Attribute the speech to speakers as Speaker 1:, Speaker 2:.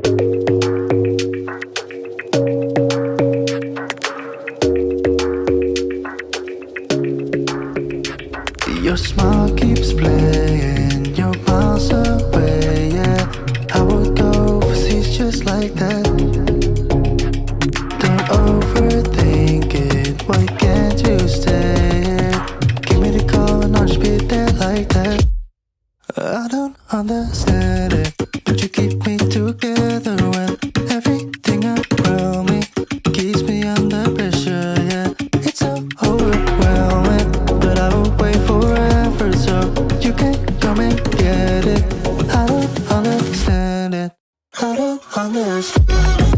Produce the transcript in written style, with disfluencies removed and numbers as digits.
Speaker 1: Your smile keeps playing, you're miles away, yeah. I would go overseas just like that. Don't overthink it, why can't you stay here? Give me the call and I'll just be there like that. I don't understand it, but you keep me together when everything around me keeps me under pressure, yeah. It's so overwhelming, but I will wait forever so you can come and get it. I don't understand it, I don't understand.